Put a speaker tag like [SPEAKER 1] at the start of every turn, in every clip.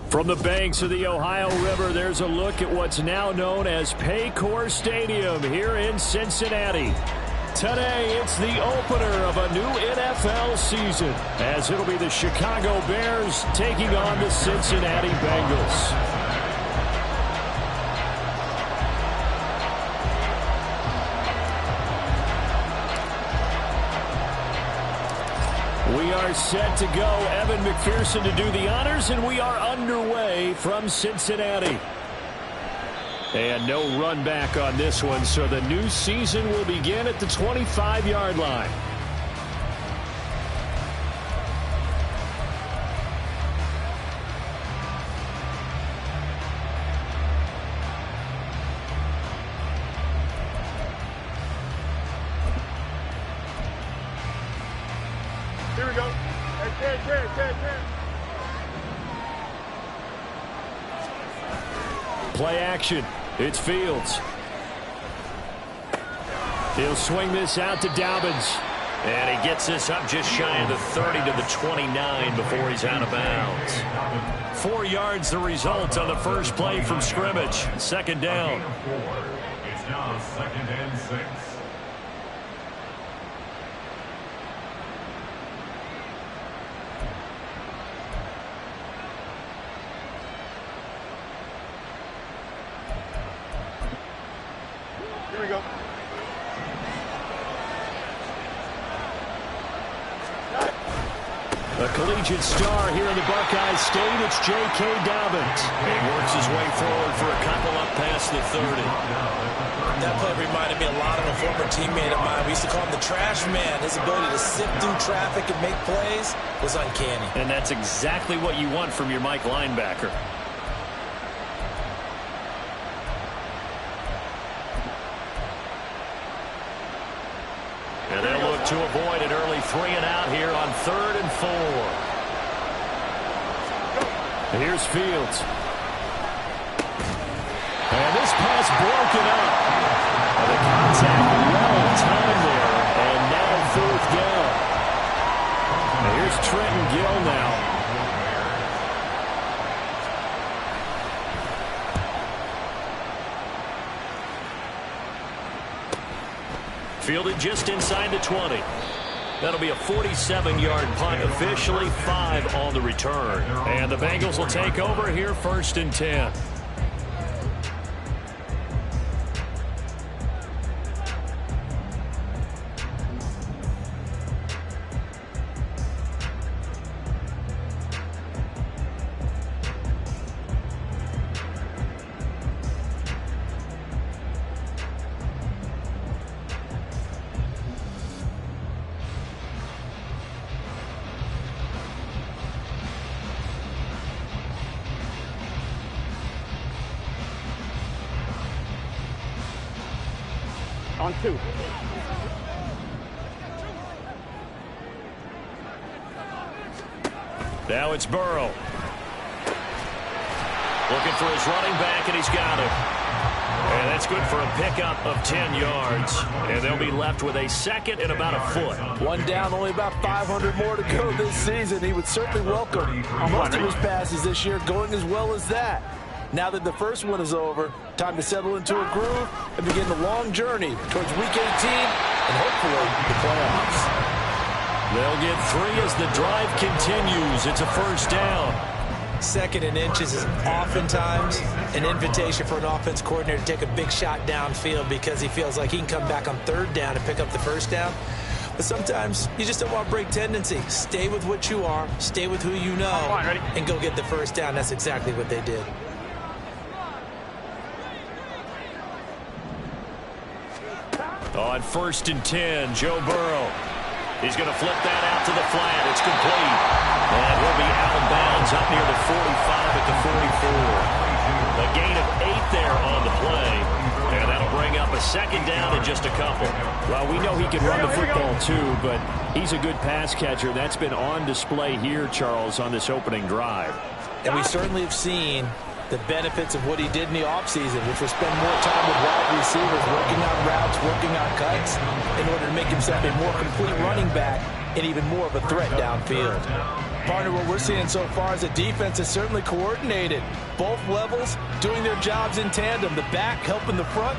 [SPEAKER 1] From the banks of the Ohio River, there's a look at what's now known as Paycor Stadium here in Cincinnati. Today, it's the opener of a new NFL season, as it'll be the Chicago Bears taking on the Cincinnati Bengals. We are set to go. Evan McPherson to do the honors, and we are underway from Cincinnati. And no run back on this one, so the new season will begin at the 25-yard line.
[SPEAKER 2] Here we go.
[SPEAKER 1] Play action. It's Fields. He'll swing this out to Dobbins. And he gets this up just shy of the 30 to the 29 before he's out of bounds. 4 yards the result on the first play from scrimmage. Second down.
[SPEAKER 2] It's now 2nd and 6. Here we go.
[SPEAKER 1] A collegiate star here in the Buckeye State, it's J.K. Dobbins. He works his way forward for a couple up past the 30.
[SPEAKER 3] That play reminded me a lot of a former teammate of mine. We used to call him the trash man. His ability to sift through traffic and make plays was uncanny.
[SPEAKER 1] And that's exactly what you want from your Mike linebacker. And they'll look to avoid an early 3 and out here on 3rd and 4. Here's Fields. And this pass broken up. And the contact well timed there. And now 4th down. And here's Trenton Gill now. Fielded just inside the 20. That'll be a 47-yard punt, officially 5 on the return. And the Bengals will take over here 1st and 10.
[SPEAKER 4] On 2.
[SPEAKER 1] Now it's Burrow. Looking for his running back, and he's got it. And that's good for a pickup of 10 yards. And they'll be left with a 2nd and about a foot.
[SPEAKER 3] 1 down, only about 500 more to go this season. He would certainly welcome most of his passes this year going as well as that. Now that the first one is over, time to settle into a groove and begin the long journey towards Week 18 and hopefully the playoffs.
[SPEAKER 1] They'll get 3 as the drive continues. It's a 1st down.
[SPEAKER 3] 2nd and inches is oftentimes an invitation for an offense coordinator to take a big shot downfield because he feels like he can come back on 3rd down and pick up the 1st down. But sometimes you just don't want to break tendency. Stay with what you are, stay with who you know, and go get the 1st down. That's exactly what they did.
[SPEAKER 1] On 1st and 10, Joe Burrow. He's going to flip that out to the flat. It's complete. And he'll be out of bounds up near the 45 at the 44. A gain of 8 there on the play. And that'll bring up a 2nd down in just a couple. Well, we know he can run the football too, but he's a good pass catcher. That's been on display here, Charles, on this opening drive.
[SPEAKER 3] And we certainly have seen the benefits of what he did in the offseason, which was spend more time with wide receivers, working on routes, working on cuts, in order to make himself a more complete running back and even more of a threat downfield. Partner, what we're seeing so far is the defense is certainly coordinated. Both levels doing their jobs in tandem. The back helping the front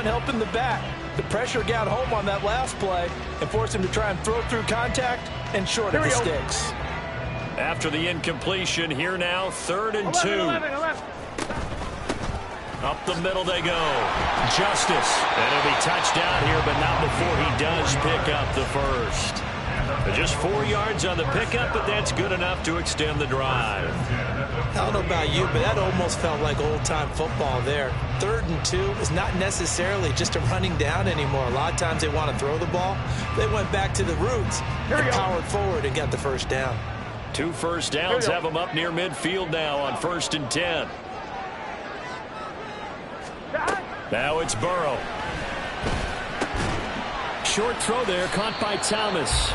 [SPEAKER 3] helping the back. The pressure got home on that last play and forced him to try and throw through contact and short of the sticks.
[SPEAKER 1] After the incompletion, here now, 3rd and 2.
[SPEAKER 2] 11.
[SPEAKER 1] Up the middle they go. Justice. And it'll be touchdown here, but not before he does pick up the first. Just 4 yards on the pickup, but that's good enough to extend the drive.
[SPEAKER 3] I don't know about you, but that almost felt like old-time football there. 3rd and 2 is not necessarily just a running down anymore. A lot of times they want to throw the ball. They went back to the roots and powered forward and got the first down.
[SPEAKER 1] 2 first downs have them up near midfield now on 1st and 10. Now it's Burrow. Short throw there, caught by Thomas.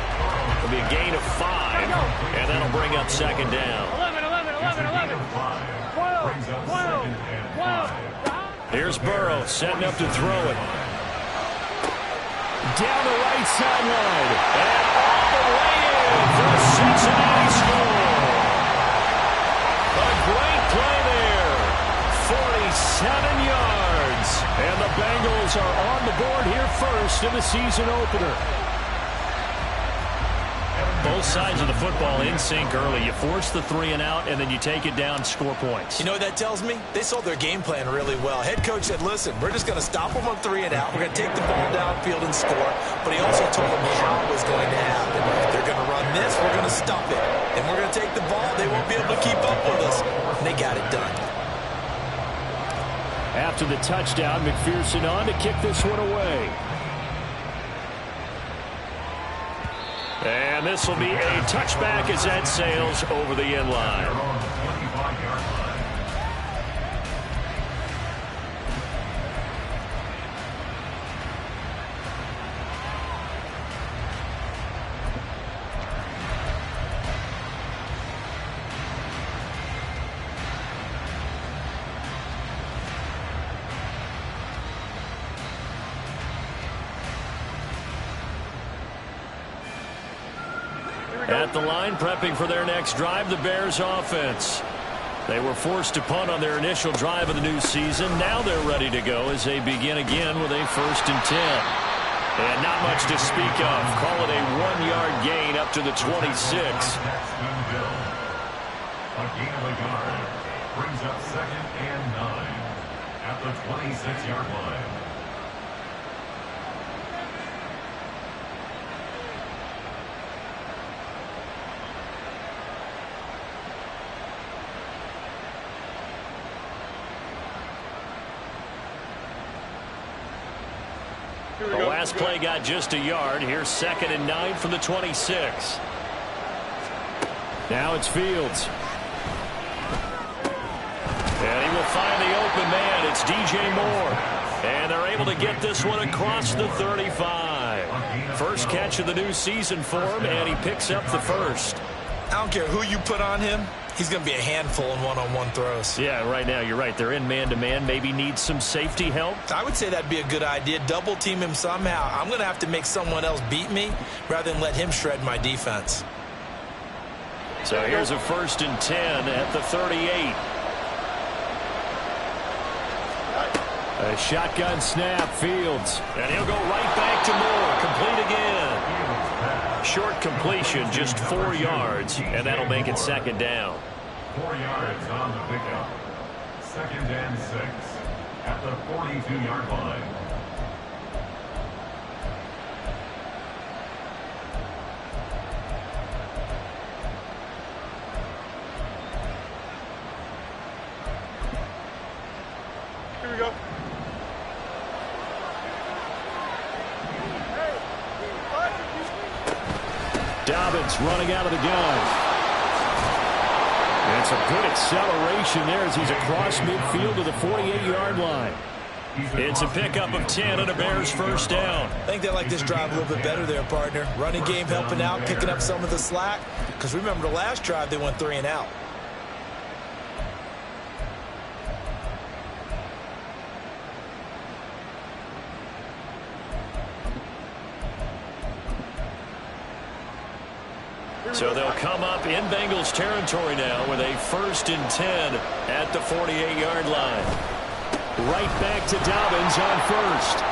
[SPEAKER 1] It'll be a gain of 5, and that'll bring up 2nd down.
[SPEAKER 2] 11.
[SPEAKER 1] Here's Burrow setting up to throw it. Down the right sideline, and all the way in for a Cincinnati score. A great play there. 47 yards. And the Bengals are on the board here first in the season opener. Both sides of the football in sync early. You force the 3 and out, and then you take it down, score points.
[SPEAKER 3] You know what that tells me? They sold their game plan really well. Head coach said, listen, we're just going to stop them on 3 and out. We're going to take the ball downfield and score. But he also told them how it was going to happen. They're going to run this. We're going to stop it. And we're going to take the ball. They won't be able to keep up with us. And they got it done.
[SPEAKER 1] After the touchdown, McPherson on to kick this one away. And this will be a touchback as that sails over the end line. At the line, prepping for their next drive, the Bears offense. They were forced to punt on their initial drive of the new season. Now they're ready to go as they begin again with a 1st and 10. And not much to speak of. Call it a 1-yard gain up to the 26.
[SPEAKER 2] A gain of a yard brings up 2nd and 9 at the 26-yard line.
[SPEAKER 1] The last play got just a yard. Here's 2nd and 9 from the 26. Now it's Fields. And he will find the open man. It's DJ Moore. And they're able to get this one across the 35. First catch of the new season for him, and he picks up the first.
[SPEAKER 3] I don't care who you put on him. He's going to be a handful in one-on-one throws.
[SPEAKER 1] Yeah, right now you're right. They're in man-to-man. Maybe need some safety help.
[SPEAKER 3] I would say that'd be a good idea. Double team him somehow. I'm going to have to make someone else beat me rather than let him shred my defense.
[SPEAKER 1] So here's a 1st and 10 at the 38. A shotgun snap, Fields. And he'll go right back to Moore. Complete again. Short completion, just 4 yards, and that'll make it 2nd down.
[SPEAKER 2] 4 yards on the pickup. 2nd and 6 at the 42-yard line.
[SPEAKER 4] Here we go.
[SPEAKER 1] Dobbins running out of the gun. And some good acceleration there as he's across midfield to the 48-yard line. It's a pickup of 10 and a Bears first down.
[SPEAKER 3] I think they like this drive a little bit better there, partner. Running game helping out, picking up some of the slack. Because remember, the last drive they went 3 and out.
[SPEAKER 4] Here
[SPEAKER 1] So they'll come up in Bengals territory now with a 1st and 10 at the 48-yard line. Right back to Dobbins on 1st.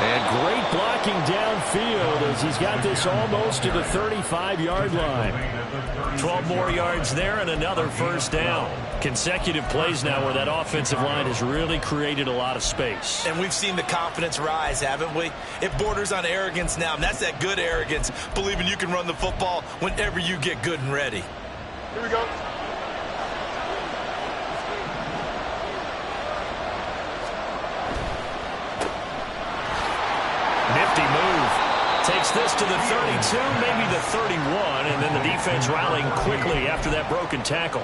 [SPEAKER 1] And great blocking downfield as he's got this almost to the 35-yard line. 12 more yards there and another 1st down. Consecutive plays now where that offensive line has really created a lot of space.
[SPEAKER 3] And we've seen the confidence rise, haven't we? It borders on arrogance now, and that's that good arrogance, believing you can run the football whenever you get good and ready.
[SPEAKER 4] Here we go.
[SPEAKER 1] Nifty move. Takes this to the 32, maybe the 31, and then the defense rallying quickly after that broken tackle.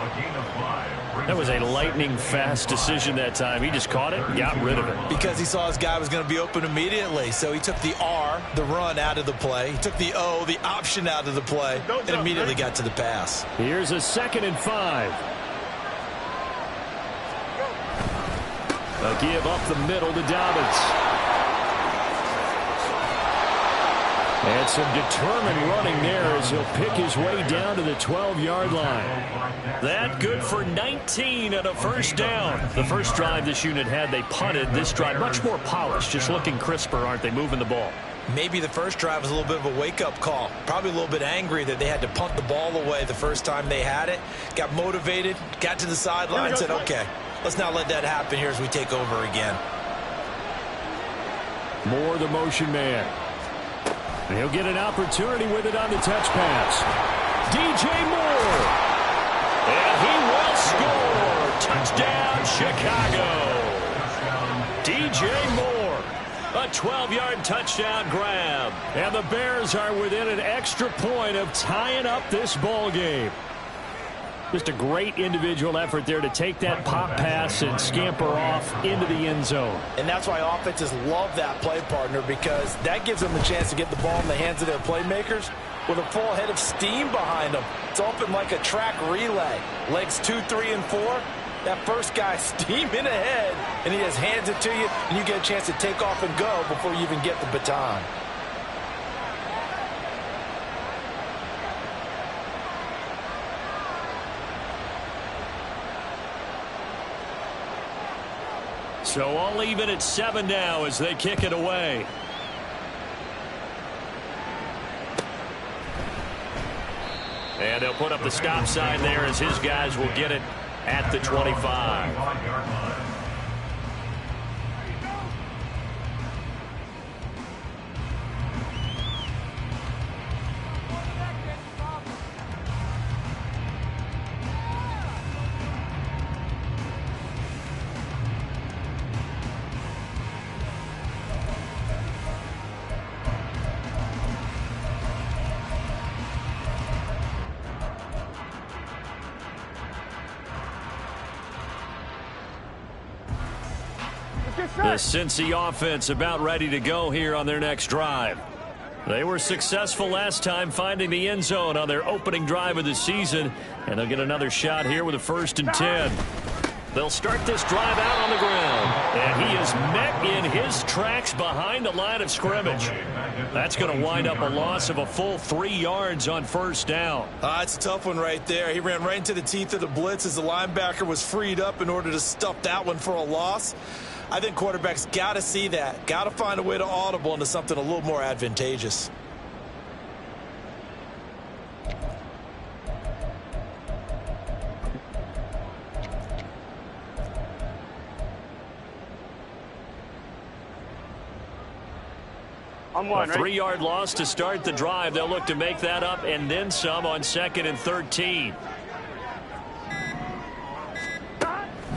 [SPEAKER 1] That was a lightning-fast decision that time. He just caught it and got rid of it.
[SPEAKER 3] Because he saw his guy was going to be open immediately, so he took the R, the run, out of the play. He took the O, the option, out of the play, and immediately got to the pass.
[SPEAKER 1] Here's a 2nd and 5. A give up the middle to Dobbins. And some determined running there as he'll pick his way down to the 12-yard line. That good for 19 and a 1st down. The first drive this unit had, they punted. This drive, much more polished, just looking crisper, aren't they, moving the ball?
[SPEAKER 3] Maybe the first drive was a little bit of a wake-up call. Probably a little bit angry that they had to punt the ball away the first time they had it. Got motivated, got to the sideline, said, okay, let's not let that happen here as we take over again.
[SPEAKER 1] More the motion man. And he'll get an opportunity with it on the touch pass. DJ Moore. And he will score. Touchdown, Chicago. DJ Moore. A 12-yard touchdown grab. And the Bears are within an extra point of tying up this ball game. Just a great individual effort there to take that pop pass and scamper off into the end zone.
[SPEAKER 3] And that's why offenses love that play, partner, because that gives them a chance to get the ball in the hands of their playmakers with a full head of steam behind them. It's open like a track relay. Legs 2, 3, and 4. That first guy steaming ahead, and he just hands it to you, and you get a chance to take off and go before you even get the baton.
[SPEAKER 1] So all even at 7 now as they kick it away. And they'll put up the stop sign there as his guys will get it at the 25. The Cincy offense about ready to go here on their next drive. They were successful last time finding the end zone on their opening drive of the season, and they'll get another shot here with a 1st and 10. They'll start this drive out on the ground, and he is met in his tracks behind the line of scrimmage. That's going to wind up a loss of a full 3 yards on 1st down.
[SPEAKER 3] It's a tough one right there. He ran right into the teeth of the blitz as the linebacker was freed up in order to stuff that one for a loss. I think quarterbacks got to see that, got to find a way to audible into something a little more advantageous.
[SPEAKER 4] I'm one,
[SPEAKER 1] a 3-yard loss to start the drive. They'll look to make that up and then some on 2nd and 13.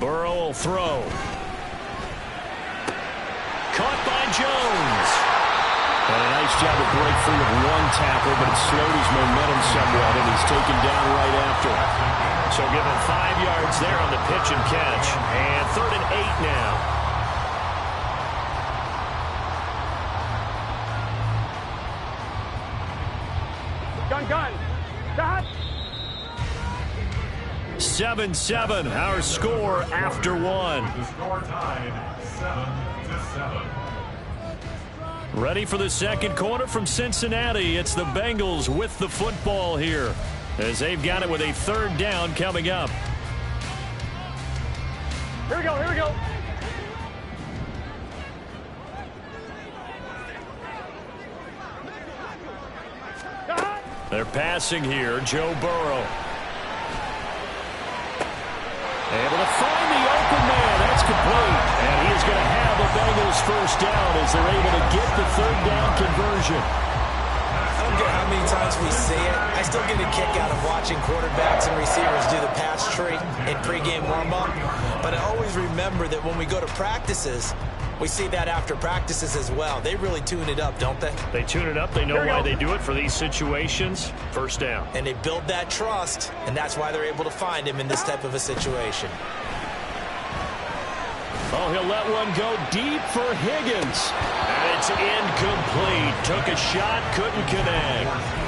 [SPEAKER 1] Burrow will throw. Caught by Jones. And a nice job to break free of one tackle, but it slowed his momentum somewhat, and he's taken down right after. So give him 5 yards there on the pitch and catch. And 3rd and 8 now.
[SPEAKER 4] Gun. Stop.
[SPEAKER 1] 7-7, our score after one.
[SPEAKER 2] The score tied 7-7.
[SPEAKER 1] Ready for the second quarter from Cincinnati. It's the Bengals with the football here as they've got it with a third down coming up.
[SPEAKER 4] Here we go, here we go.
[SPEAKER 1] They're passing here. Joe Burrow. Able to find the open man. That's complete. And he is going to have the Bengals first down as they're able to get the third down conversion.
[SPEAKER 3] I don't care how many times we see it. I still get a kick out of watching quarterbacks and receivers do the pass tree in pregame warm-up. But I always remember that when we go to practices, we see that after practices as well. They really tune it up, don't they?
[SPEAKER 1] They tune it up. They know why they do it for these situations. First down.
[SPEAKER 3] And they build that trust, and that's why they're able to find him in this type of a situation.
[SPEAKER 1] Oh, he'll let one go deep for Higgins. And it's incomplete. Took a shot, couldn't connect.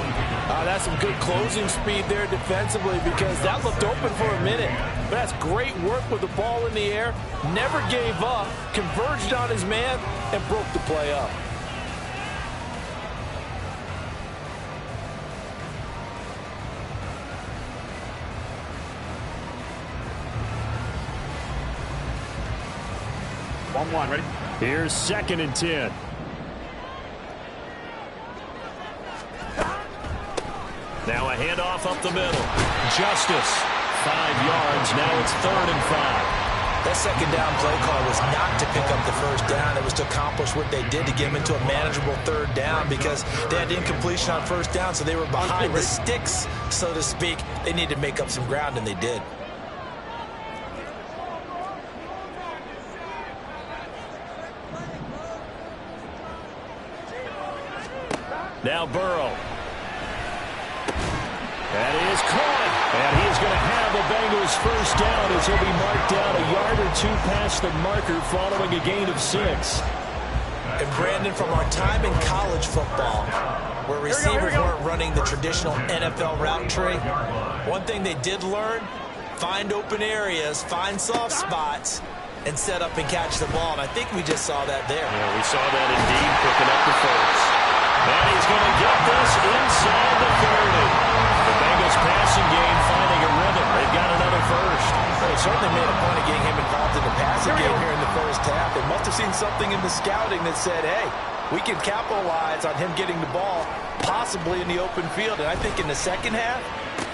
[SPEAKER 5] That's some good closing speed there defensively because that looked open for a minute. But that's great work with the ball in the air. Never gave up, converged on his man, and broke the play up.
[SPEAKER 4] One, ready?
[SPEAKER 1] Here's 2nd and 10. Now a handoff up the middle. Justice. 5 yards. Now it's 3rd and 5.
[SPEAKER 3] That second down play call was not to pick up the first down. It was to accomplish what they did to get them into a manageable third down because they had incompletion on first down, so they were behind the sticks, so to speak. They needed to make up some ground, and they did.
[SPEAKER 1] Now Burrow. That is caught. And he is going to have the Bengals first down as he'll be marked down a yard or two past the marker following a gain of 6.
[SPEAKER 3] And Brandon, from our time in college football, where receivers weren't running the traditional NFL route tree, one thing they did learn, find open areas, find soft spots, and set up and catch the ball. And I think we just saw that there.
[SPEAKER 1] Yeah, we saw that indeed, picking up the first. And he's going to get this inside the 30. The Bengals passing game finding a rhythm. They've got another first.
[SPEAKER 3] Well, they certainly made a point of getting him involved in the passing game here in the first half. They must have seen something in the scouting that said, hey, we can capitalize on him getting the ball possibly in the open field. And I think in the second half,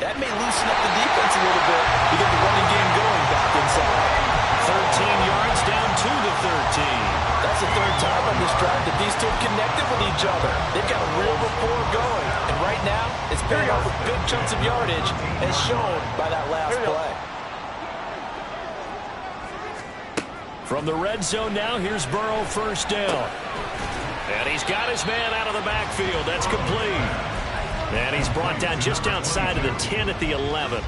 [SPEAKER 3] that may loosen up the defense a little bit to get the running game going back inside.
[SPEAKER 1] 13 yards down to the 13.
[SPEAKER 3] That's the third time on this drive that these two have connected with each other. They've got a real rapport going. And right now, it's paying off with big chunks of yardage as shown by that last play.
[SPEAKER 1] From the red zone now, here's Burrow first down. And he's got his man out of the backfield. That's complete. And he's brought down just outside of the 10 at the 11.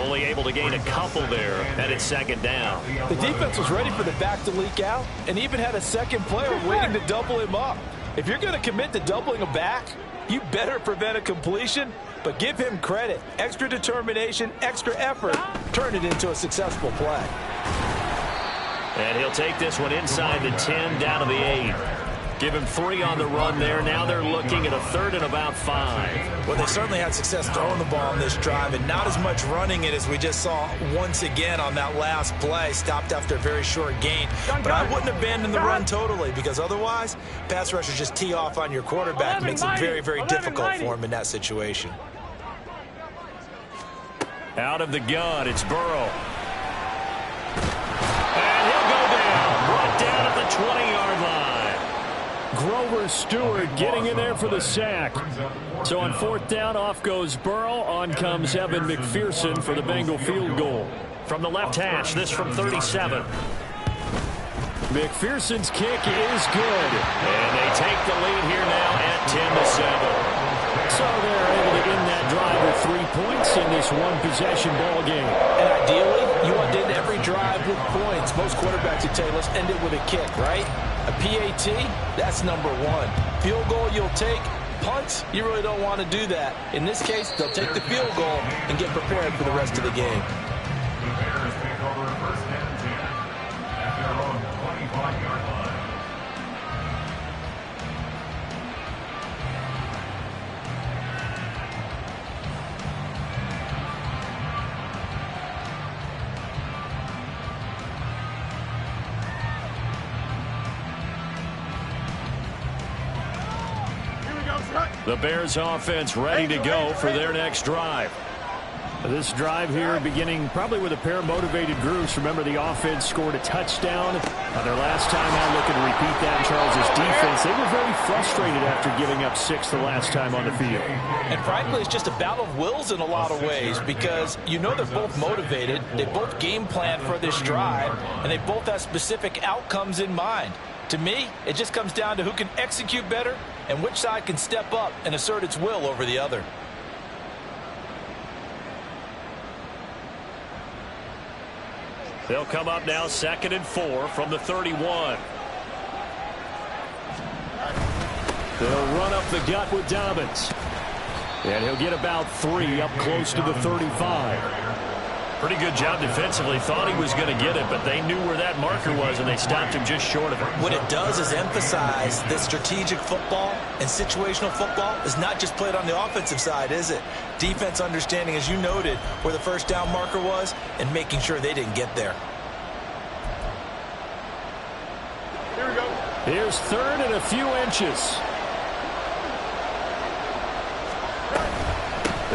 [SPEAKER 1] Only able to gain a couple there, and it's 2nd down.
[SPEAKER 5] The defense was ready for the back to leak out and even had a second player waiting to double him up. If you're going to commit to doubling a back, you better prevent a completion, but give him credit. Extra determination, extra effort, turn it into a successful play.
[SPEAKER 1] And he'll take this one inside the 10, down to the 8. Give him 3 on the run there. Now they're looking at a 3rd and about 5.
[SPEAKER 3] Well, they certainly had success throwing the ball on this drive and not as much running it as we just saw once again on that last play. Stopped after a very short gain. But I wouldn't abandon the run totally because otherwise, pass rushers just tee off on your quarterback. It makes it very, very difficult for him in that situation.
[SPEAKER 1] Out of the gun, it's Burrow. And he'll go down. Brought down at the 20-yard line. Grover Stewart getting in there for the sack. So on 4th down, off goes Burrow. On comes Evan McPherson for the Bengal field goal. From the left hash, this from 37. McPherson's kick is good. And they take the lead here now at 10-7. So they're able to end that drive with 3 points in this one-possession ball game.
[SPEAKER 3] And ideally, you want to end every drive with points. Most quarterbacks would tell you, let's end it with a kick, right? A PAT, that's number 1. Field goal, you'll take. Punt, you really don't want to do that. In this case, they'll take the field goal and get prepared for the rest of the game.
[SPEAKER 2] The Bears take over 1st and 10 at their own 25-yard line.
[SPEAKER 1] The Bears offense ready to go for their next drive.
[SPEAKER 6] This drive here beginning probably with a pair of motivated groups. Remember, the offense scored a touchdown on their last time out. Looking to repeat that in Charles' defense. They were very frustrated after giving up 6 the last time on the field.
[SPEAKER 5] And frankly, it's just a battle of wills in a lot of ways because you know they're both motivated. They both game plan for this drive, and they both have specific outcomes in mind. To me, it just comes down to who can execute better and which side can step up and assert its will over the other.
[SPEAKER 1] They'll come up now 2nd and 4 from the 31. They'll run up the gut with Dobbins. And he'll get about 3 up close to the 35. Pretty good job defensively. Thought he was going to get it, but they knew where that marker was, and they stopped him just short of it.
[SPEAKER 3] What it does is emphasize that strategic football and situational football is not just played on the offensive side, is it? Defense understanding, as you noted, where the first down marker was and making sure they didn't get there.
[SPEAKER 4] Here we go.
[SPEAKER 6] Here's 3rd and a few inches.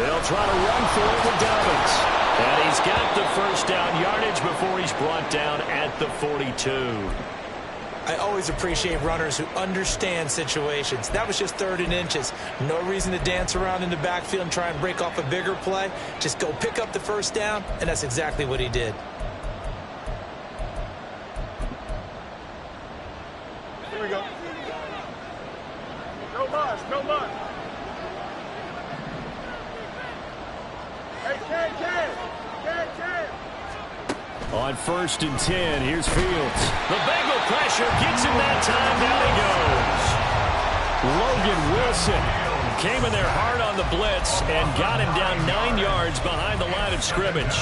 [SPEAKER 1] They'll try to run for it with Dobbins. And he's got the first down yardage before he's brought down at the 42.
[SPEAKER 3] I always appreciate runners who understand situations. That was just 3rd and inches. No reason to dance around in the backfield and try and break off a bigger play. Just go pick up the first down, and that's exactly what he did.
[SPEAKER 4] Here we go. No muss, no muss. Hey, Ken.
[SPEAKER 1] On 1st and 10, here's Fields. The Bengal pressure gets him that time. Down he goes. Logan Wilson came in there hard on the blitz and got him down 9 yards behind the line of scrimmage.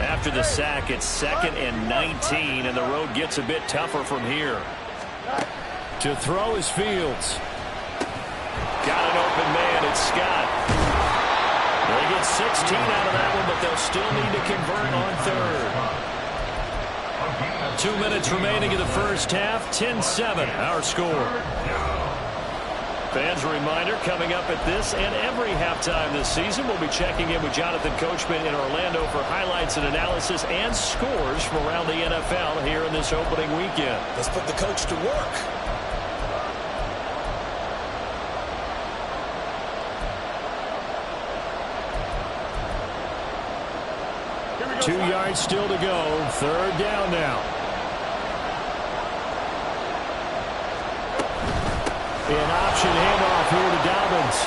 [SPEAKER 1] After the sack, it's 2nd and 19, and the road gets a bit tougher from here.
[SPEAKER 6] To throw is Fields.
[SPEAKER 1] Got an open man. It's Scott. They get 16 out of that one, but they'll still need to convert on 3rd. 2 minutes remaining in the first half. 10-7, our score. Fans, a reminder, coming up at this and every halftime this season, we'll be checking in with Jonathan Coachman in Orlando for highlights and analysis and scores from around the NFL here in this opening weekend.
[SPEAKER 3] Let's put the coach to work.
[SPEAKER 6] 2 yards still to go. 3rd down now. An option handoff here to Dobbins.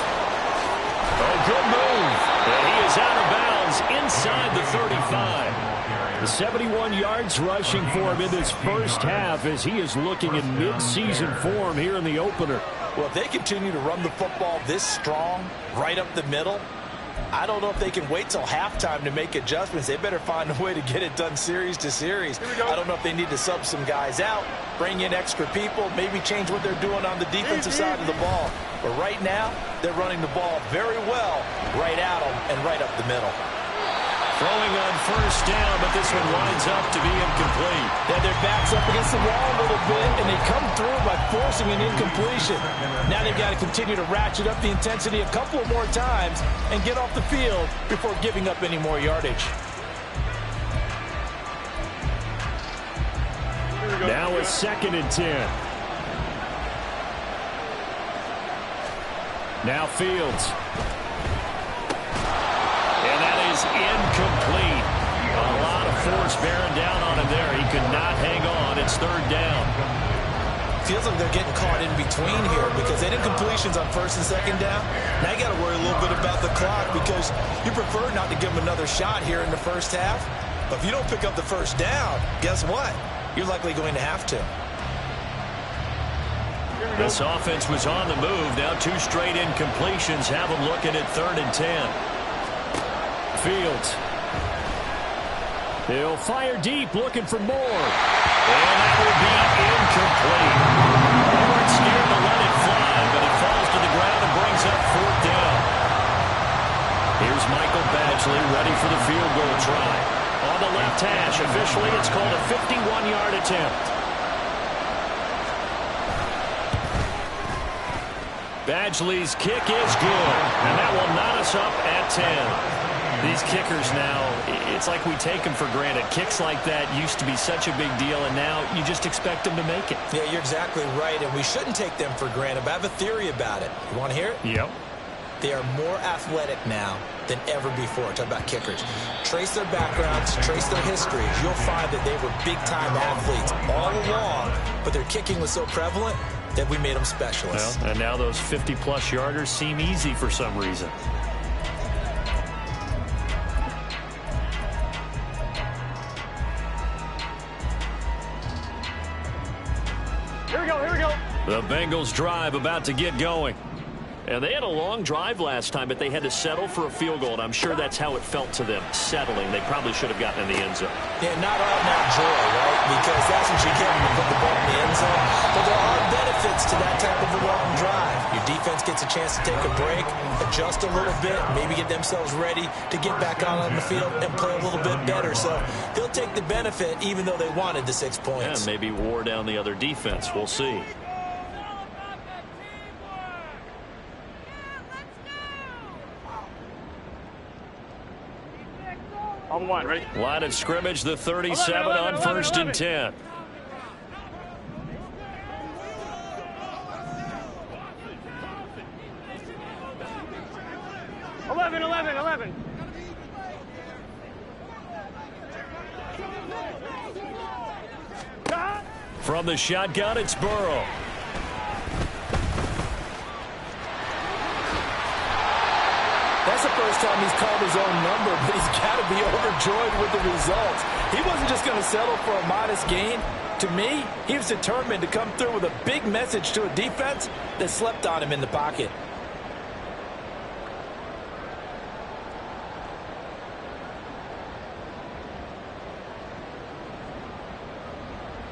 [SPEAKER 1] Oh, good move. And he is out of bounds inside the 35.
[SPEAKER 6] The 71 yards rushing for him in this first half as he is looking in mid-season form here in the opener.
[SPEAKER 5] Well, if they continue to run the football this strong, right up the middle, I don't know if they can wait till halftime to make adjustments. They better find a way to get it done series to series. I don't know if they need to sub some guys out, bring in extra people, maybe change what they're doing on the defensive side of the ball. But right now, they're running the ball very well right at them and right up the middle.
[SPEAKER 1] Throwing on 1st down, but this one winds up to be incomplete.
[SPEAKER 5] Yeah, their back's up against the wall a little bit, and they come through by forcing an incompletion. Now they've got to continue to ratchet up the intensity a couple of more times and get off the field before giving up any more yardage.
[SPEAKER 6] Now it's 2nd and 10. Now Fields.
[SPEAKER 1] And that is incomplete. A lot of force bearing down on him there. He could not hang on. It's 3rd down.
[SPEAKER 3] Feels like they're getting caught in between here because they did completions on 1st and 2nd down. Now you got to worry a little bit about the clock because you prefer not to give them another shot here in the first half. But if you don't pick up the first down, guess what? You're likely going to have to.
[SPEAKER 1] This offense was on the move. Now 2 straight incompletions have them looking at 3rd and 10.
[SPEAKER 6] Fields. He'll fire deep, looking for more.
[SPEAKER 1] And that will be incomplete. They weren't scared to let it fly, but it falls to the ground and brings up 4th down. Here's Michael Badgley ready for the field goal try. On the left hash, officially it's called a 51-yard attempt. Badgley's kick is good, and that will knot us up at 10. These kickers now, it's like we take them for granted. Kicks like that used to be such a big deal, and now you just expect them to make it.
[SPEAKER 3] Yeah, you're exactly right, and we shouldn't take them for granted. But I have a theory about it. You want to hear it?
[SPEAKER 6] Yep.
[SPEAKER 3] They are more athletic now than ever before. Talk about kickers. Trace their backgrounds, trace their histories. You'll find that they were big-time athletes all along, but their kicking was so prevalent that we made them specialists.
[SPEAKER 6] Well, and now those 50-plus yarders seem easy for some reason.
[SPEAKER 4] Here we go, here we go.
[SPEAKER 1] The Bengals drive about to get going. And they had a long drive last time, but they had to settle for a field goal, and I'm sure that's how it felt to them, settling. They probably should have gotten in the end zone.
[SPEAKER 3] Yeah, not all now joy, right? Because that's what you get when you put the ball in the end zone. But there are benefits to that type of a long drive. Your defense gets a chance to take a break, adjust a little bit, maybe get themselves ready to get back out on the field and play a little bit better. So they'll take the benefit even though they wanted the 6 points.
[SPEAKER 1] And maybe wore down the other defense. We'll see.
[SPEAKER 4] On one, ready?
[SPEAKER 1] Line of scrimmage, the 37 on 1st and 10.
[SPEAKER 4] Eleven.
[SPEAKER 1] From the shotgun, it's Burrow.
[SPEAKER 5] That's the first time he's called his own number, but he's got to be overjoyed with the results. He wasn't just going to settle for a modest gain. To me, he was determined to come through with a big message to a defense that slept on him in the pocket.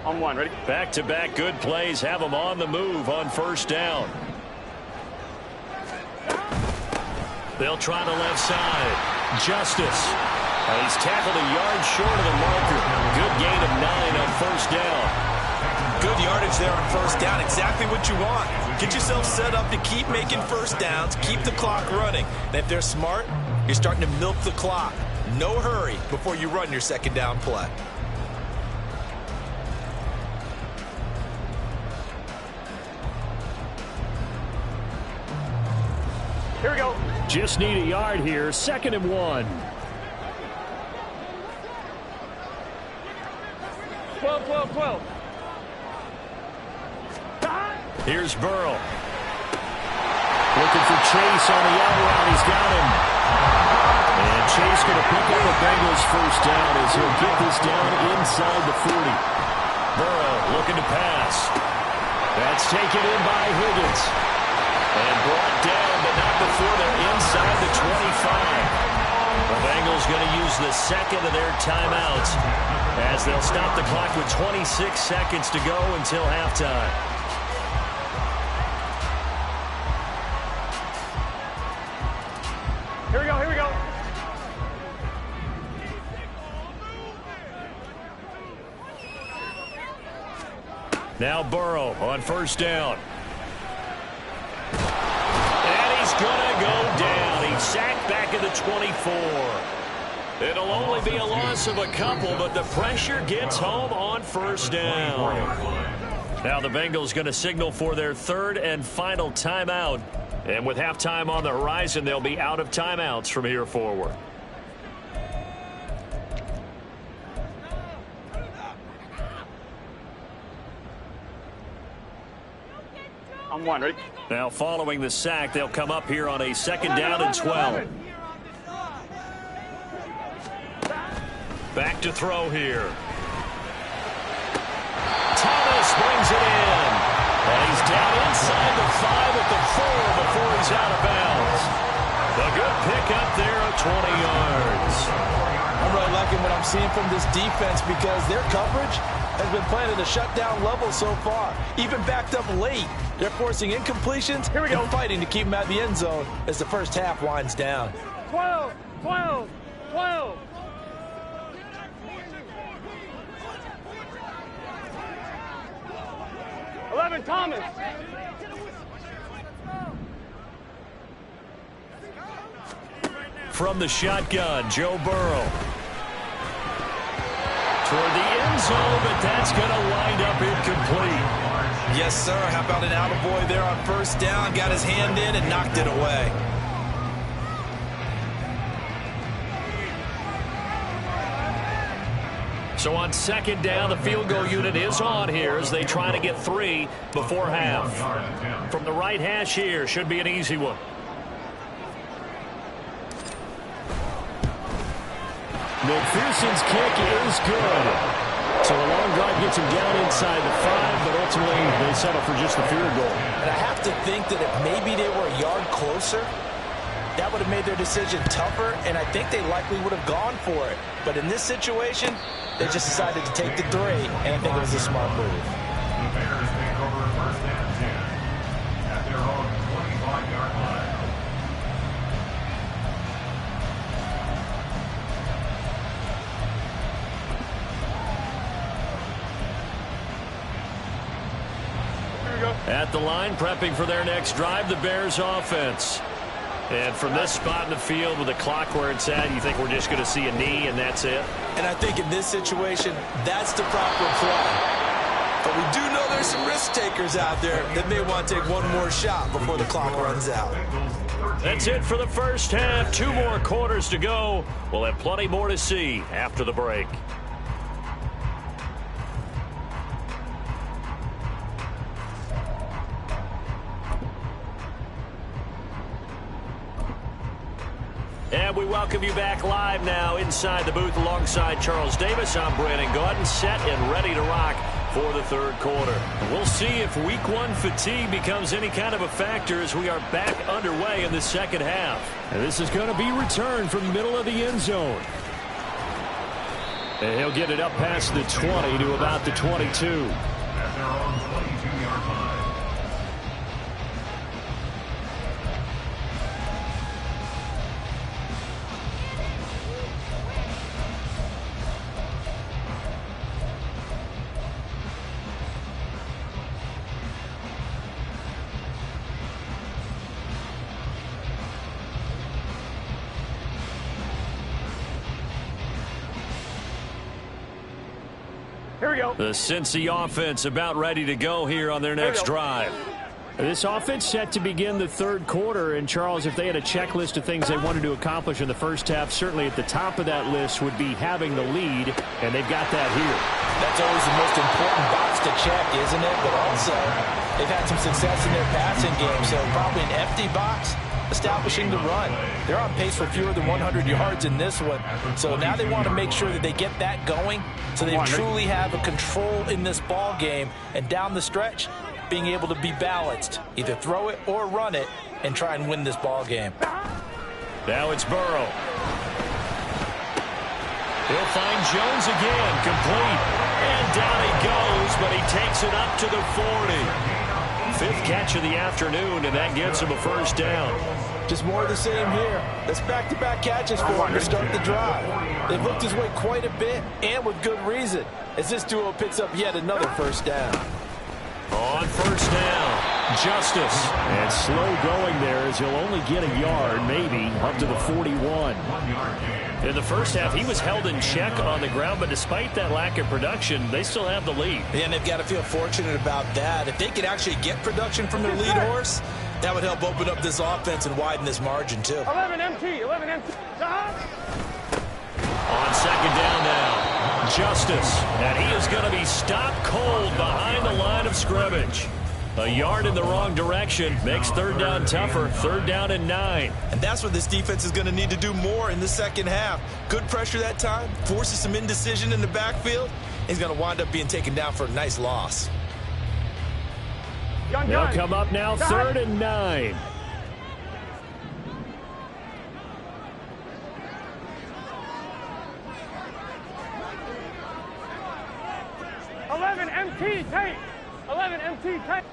[SPEAKER 4] On one, ready?
[SPEAKER 1] Back-to-back good plays have them on the move on 1st down. They'll try the left side. Justice. He's tackled a yard short of the marker. Good gain of 9 on 1st down.
[SPEAKER 3] Good yardage there on 1st down. Exactly what you want. Get yourself set up to keep making 1st downs, keep the clock running. And if they're smart, you're starting to milk the clock. No hurry before you run your 2nd down play.
[SPEAKER 4] Here we go.
[SPEAKER 6] Just need a yard here. 2nd and 1.
[SPEAKER 4] 12.
[SPEAKER 1] Here's Burrow. Looking for Chase on the out route. He's got him. And Chase going to pick up a Bengals 1st down as he'll get this down inside the 40. Burrow looking to pass. That's taken in by Higgins. And brought down, but not before they're inside the 25. The Bengals going to use the 2nd of their timeouts as they'll stop the clock with 26 seconds to go until halftime.
[SPEAKER 4] Here we go.
[SPEAKER 1] Now Burrow on 1st down. And he's going to go down. He's sacked back at the 24. It'll only be a loss of a couple, but the pressure gets home on 1st down. Now the Bengals going to signal for their 3rd and final timeout. And with halftime on the horizon, they'll be out of timeouts from here forward.
[SPEAKER 4] On one, ready?
[SPEAKER 1] Now following the sack, they'll come up here on a 2nd down and 12. Back to throw here. Thomas brings it in. And he's down inside the 5 at the 4 before he's out of bounds. A good pickup there of 20 yards.
[SPEAKER 5] I'm really liking what I'm seeing from this defense because their coverage has been playing at a shutdown level so far. Even backed up late, they're forcing incompletions and fighting to keep them out of the end zone as the 1st half winds down.
[SPEAKER 4] 12. 11, Thomas.
[SPEAKER 1] from the shotgun. Joe Burrow. Toward the end zone, but that's going to wind up incomplete.
[SPEAKER 3] Yes, sir. How about an attaboy there on first down? Got his hand in and knocked it away.
[SPEAKER 1] So on second down, the field goal unit is on here as they try to get 3 before half. From the right hash here, should be an easy one.
[SPEAKER 6] McPherson's kick is good. So a long drive gets him down inside the 5, but ultimately they settle for just the field goal.
[SPEAKER 3] And I have to think that if maybe they were a yard closer, that would have made their decision tougher, and I think they likely would have gone for it. But in this situation, they just decided to take the 3, and I think it was a smart move.
[SPEAKER 2] The Bears take over first and 10 at their own 25-yard line.
[SPEAKER 1] At the line, prepping for their next drive, the Bears offense. And from this spot in the field with the clock where it's at, you think we're just going to see a knee and that's it?
[SPEAKER 3] And I think in this situation, that's the proper play. But we do know there's some risk takers out there that may want to take one more shot before the clock runs out.
[SPEAKER 1] That's it for the first half. 2 more quarters to go. We'll have plenty more to see after the break. And we welcome you back live now inside the booth alongside Charles Davis. I'm Brandon Gaudin, set and ready to rock for the third quarter. We'll see if week 1 fatigue becomes any kind of a factor as we are back underway in the second half.
[SPEAKER 6] And this is going to be returned from the middle of the end zone. And he'll get it up past the 20 to about the 22.
[SPEAKER 2] At their own 22-yard line.
[SPEAKER 4] Here we go.
[SPEAKER 1] The Cincy offense about ready to go here on their next drive.
[SPEAKER 6] This offense set to begin the third quarter. And, Charles, if they had a checklist of things they wanted to accomplish in the first half, certainly at the top of that list would be having the lead, and they've got that here.
[SPEAKER 3] That's always the most important box to check, isn't it? But also, they've had some success in their passing game, so probably an empty box establishing the run. They're on pace for fewer than 100 yards in this one. So now they want to make sure that they get that going so they truly have a control in this ball game. And down the stretch, being able to be balanced. Either throw it or run it and try and win this ball game.
[SPEAKER 1] Now it's Burrow. He'll find Jones again, complete. And down he goes, but he takes it up to the 40. 5th catch of the afternoon, and that gets him a first down.
[SPEAKER 3] Just more of the same here. That's back-to-back catches for him to start the drive. They've looked his way quite a bit, and with good reason, as this duo picks up yet another first down.
[SPEAKER 1] On first down, Justice.
[SPEAKER 6] And slow going there as he'll only get a yard, maybe, up to the 41.
[SPEAKER 1] In the first half, he was held in check on the ground, but despite that lack of production, they still have the lead.
[SPEAKER 3] And they've got to feel fortunate about that. If they could actually get production from their lead horse, that would help open up this offense and widen this margin, too.
[SPEAKER 4] 11 MT.
[SPEAKER 1] On second down now, Justice. And he is going to be stopped cold behind the line of scrimmage. A yard in the wrong direction makes third down tougher. 3rd down and 9.
[SPEAKER 3] And that's what this defense is going to need to do more in the second half. Good pressure that time, forces some indecision in the backfield. He's going to wind up being taken down for a nice loss.
[SPEAKER 6] They'll come up now, 3rd and 9.
[SPEAKER 4] MT tape. 11 MT tape.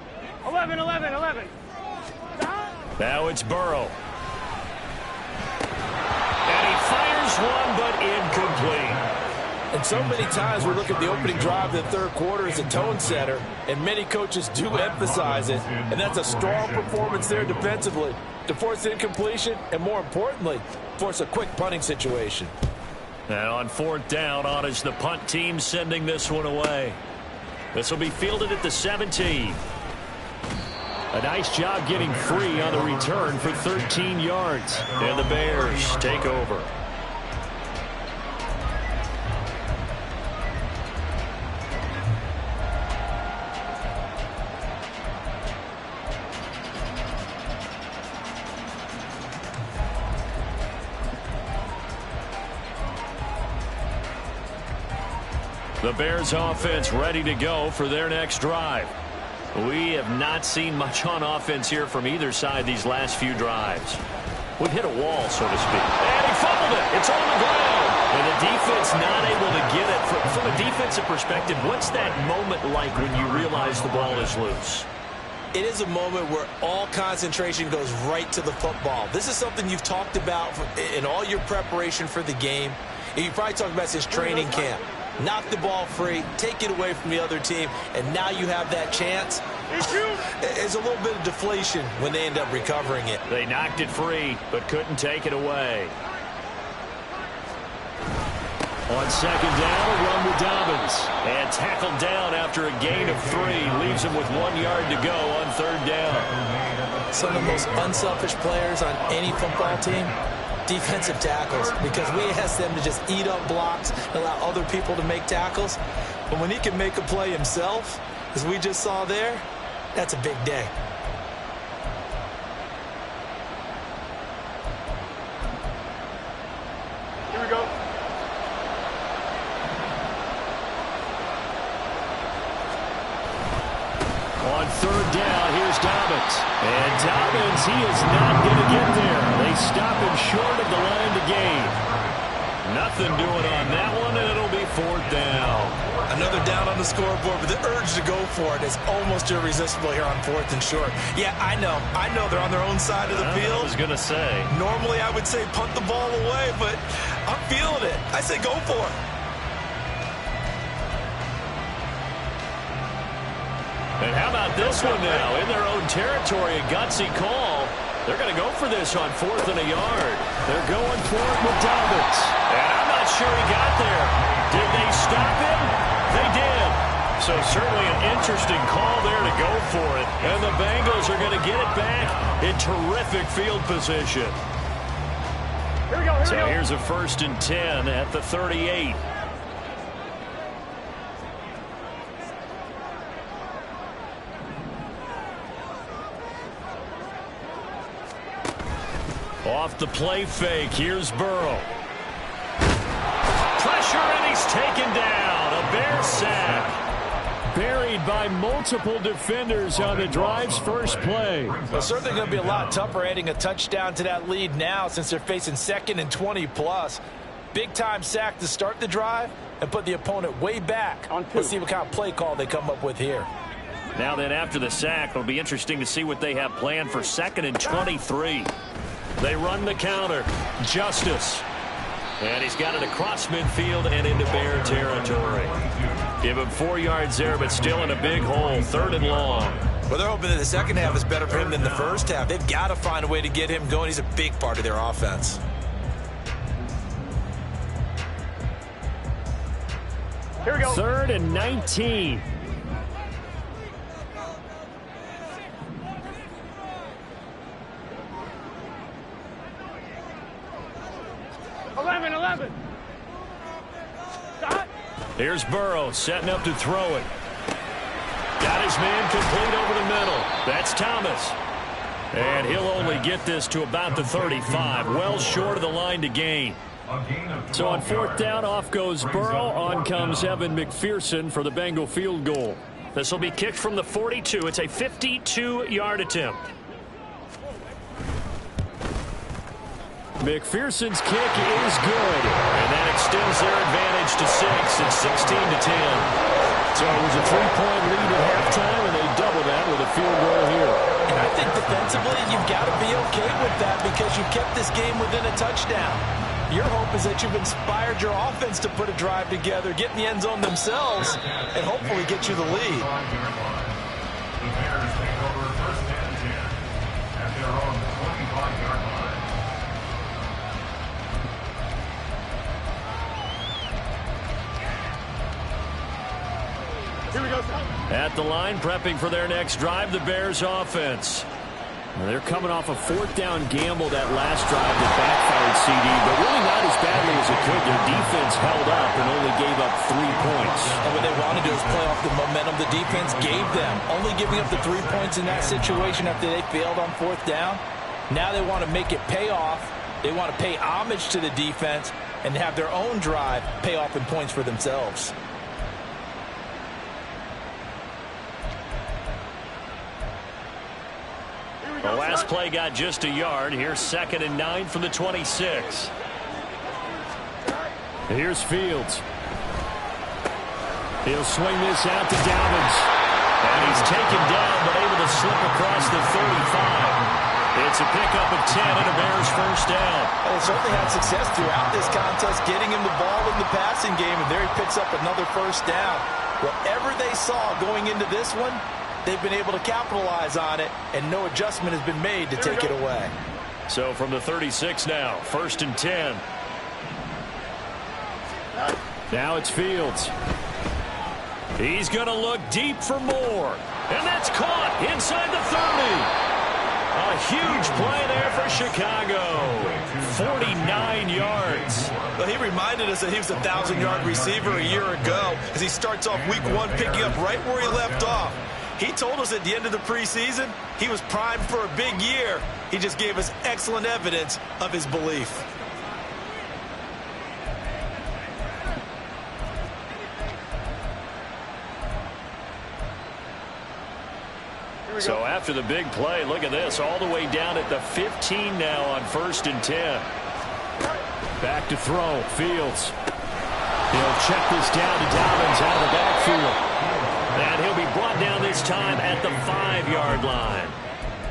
[SPEAKER 4] 11.
[SPEAKER 1] Now it's Burrow. And he fires one, but incomplete.
[SPEAKER 3] And so many times we look at the opening drive of the third quarter as a tone setter, and many coaches do emphasize it. And that's a strong performance there defensively to force incompletion, and more importantly,
[SPEAKER 5] force a quick punting situation.
[SPEAKER 1] And on 4th down, on is the punt team sending this one away. This will be fielded at the 17. A nice job getting free on the return for 13 yards. And the Bears take over. The Bears offense ready to go for their next drive. We have not seen much on offense here from either side these last few drives. We've hit a wall, so to speak. And he fumbled it. It's on the ground. And the defense not able to get it. From a defensive perspective, what's that moment like when you realize the ball is loose?
[SPEAKER 3] It is a moment where all concentration goes right to the football. This is something you've talked about in all your preparation for the game. And you probably talked about since training camp. Knock the ball free, take it away from the other team, and now you have that chance. There's a little bit of deflation when they end up recovering it.
[SPEAKER 1] They knocked it free, but couldn't take it away. On 2nd down, a run with Dobbins. And tackled down after a gain of 3. Leaves him with 1 yard to go on 3rd down.
[SPEAKER 3] Some of the most unselfish players on any football team, defensive tackles, because we ask them to just eat up blocks, allow other people to make tackles. But when he can make a play himself, as we just saw there, that's a big day.
[SPEAKER 4] Here we go.
[SPEAKER 1] On 3rd down, here's Dobbins. And Dobbins, he is not going to get there. They stop him short of the line to gain. Nothing doing on that one, and it'll be 4th down.
[SPEAKER 3] Another down on the scoreboard, but the urge to go for it is almost irresistible here on 4th and short. Yeah, I know they're on their own side of the field.
[SPEAKER 1] I was going to say.
[SPEAKER 3] Normally I would say punt the ball away, but I'm feeling it. I say go for it.
[SPEAKER 1] And how about this one now? In their own territory, a gutsy call. They're going to go for this on 4th and a yard. They're going for it with Dobbins. And I'm not sure he got there. Did they stop him? They did. So certainly an interesting call there to go for it. And the Bengals are going to get it back in terrific field position.
[SPEAKER 4] Here we go.
[SPEAKER 1] So here's a 1st and 10 at the 38. Off the play fake, here's Burrow. Pressure, and he's taken down. A Bear sack. Buried by multiple defenders on the drive's first play.
[SPEAKER 5] Well, certainly going to be a lot tougher adding a touchdown to that lead now since they're facing 2nd and 20+. Big-time sack to start the drive and put the opponent way back. Let's see what kind of play call they come up with here.
[SPEAKER 1] Now then, after the sack, it'll be interesting to see what they have planned for 2nd and 23. They run the counter. Justice. And he's got it across midfield and into Bear territory. Give him 4 yards there, but still in a big hole. 3rd and long.
[SPEAKER 3] Well, they're hoping that the second half is better for him than the first half. They've got to find a way to get him going. He's a big part of their offense.
[SPEAKER 4] Here we go.
[SPEAKER 1] 3rd and 19.
[SPEAKER 4] 11. Stop.
[SPEAKER 1] Here's Burrow setting up to throw it. Got his man complete over the middle. That's Thomas. And he'll only get this to about the 35. Well short of the line to gain. So on 4th down, off goes Burrow. On comes Evan McPherson for the Bengal field goal. This will be kicked from the 42. It's a 52-yard attempt. McPherson's kick is good. And that extends their advantage to 6. It's 16-10. So it was a 3-point lead at halftime, and they double that with a field goal here.
[SPEAKER 3] And I think defensively, you've got to be okay with that because you kept this game within a touchdown. Your hope is that you've inspired your offense to put a drive together, get in the end zone themselves, and hopefully get you the lead.
[SPEAKER 2] The Bears take over 1st and 10 at their own 25-yard line.
[SPEAKER 1] At the line, prepping for their next drive, the Bears offense.
[SPEAKER 6] Well, they're coming off a fourth down gamble that last drive that backfired, CD, but really not as badly as it could. Their defense held up and only gave up 3 points.
[SPEAKER 3] And what they want to do is play off the momentum the defense gave them. Only giving up the 3 points in that situation after they failed on fourth down. Now they want to make it pay off. They want to pay homage to the defense and have their own drive pay off in points for themselves.
[SPEAKER 1] The last play got just a yard. Here's 2nd and 9 from the 26.
[SPEAKER 6] Here's Fields. He'll swing this out to Dobbins.
[SPEAKER 1] And he's taken down, but able to slip across the 35. It's a pickup of 10 and a Bears first down.
[SPEAKER 3] Well, they certainly had success throughout this contest, getting him the ball in the passing game, and there he picks up another first down. Whatever they saw going into this one, they've been able to capitalize on it, and no adjustment has been made to take it away.
[SPEAKER 1] So from the 36 now, 1st and 10.
[SPEAKER 6] Now it's Fields.
[SPEAKER 1] He's going to look deep for more. And that's caught inside the 30. A huge play there for Chicago. 49 yards.
[SPEAKER 3] Well, he reminded us that he was a 1,000-yard receiver a year ago as he starts off week 1 picking up right where he left off. He told us at the end of the preseason he was primed for a big year. He just gave us excellent evidence of his belief.
[SPEAKER 1] So after the big play, look at this, all the way down at the 15 now on 1st and 10.
[SPEAKER 6] Back to throw, Fields. He'll check this down to Dobbins out of the backfield.
[SPEAKER 1] And he'll be brought down this time at the 5-yard line.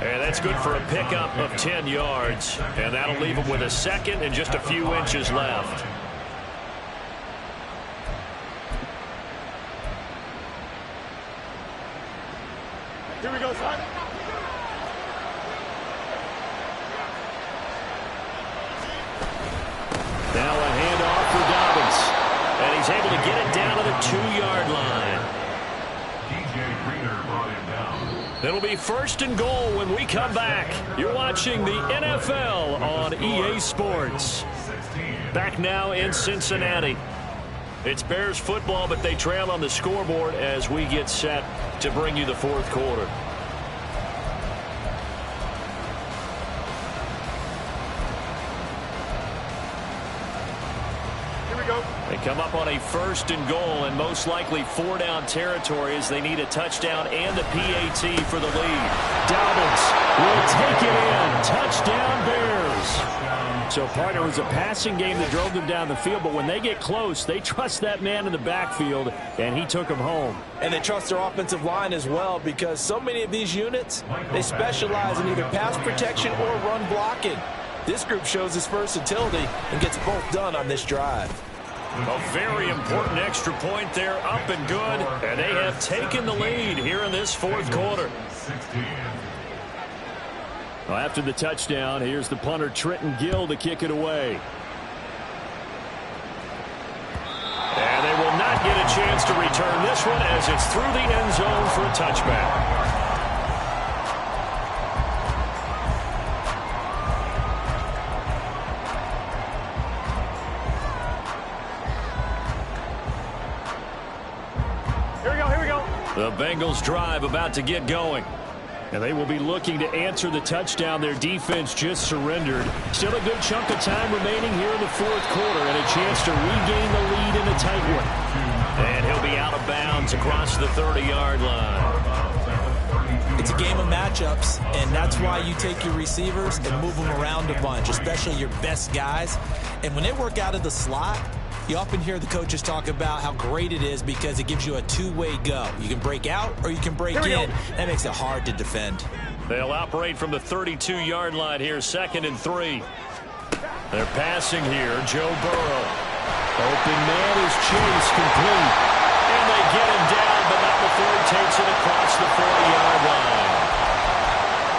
[SPEAKER 1] And that's good for a pickup of 10 yards. And that'll leave him with a 2nd and just a few inches left.
[SPEAKER 4] Here we go, son.
[SPEAKER 1] Now a handoff for Dobbins. And he's able to get it down to the 2-yard line. It'll be 1st and goal when we come back. You're watching the NFL on EA Sports. Back now in Cincinnati. It's Bears football, but they trail on the scoreboard as we get set to bring you the 4th quarter. They come up on a 1st and goal and most likely 4-down territory as they need a touchdown and a PAT for the lead. Dobbins will take it in. Touchdown Bears.
[SPEAKER 6] So, partner, it was a passing game that drove them down the field, but when they get close, they trust that man in the backfield, and he took them home.
[SPEAKER 3] And they trust their offensive line as well because so many of these units, they specialize in either pass protection or run blocking. This group shows its versatility and gets both done on this drive.
[SPEAKER 1] A very important extra point there, up and good, and they have taken the lead here in this 4th quarter.
[SPEAKER 6] Well, after the touchdown, here's the punter Trenton Gill to kick it away.
[SPEAKER 1] And they will not get a chance to return this one as it's through the end zone for a touchback. The Bengals drive about to get going.
[SPEAKER 6] And they will be looking to answer the touchdown their defense just surrendered. Still a good chunk of time remaining here in the 4th quarter and a chance to regain the lead in a tight one.
[SPEAKER 1] And he'll be out of bounds across the 30-yard line.
[SPEAKER 3] It's a game of matchups, and that's why you take your receivers and move them around a bunch, especially your best guys. And when they work out of the slot, you often hear the coaches talk about how great it is because it gives you a two-way go. You can break out or you can break in. That makes it hard to defend.
[SPEAKER 1] They'll operate from the 32-yard line here, 2nd and 3. They're passing here, Joe Burrow.
[SPEAKER 6] Open man is Chase, complete.
[SPEAKER 1] And they get him down, but not before he takes it across the 40-yard line.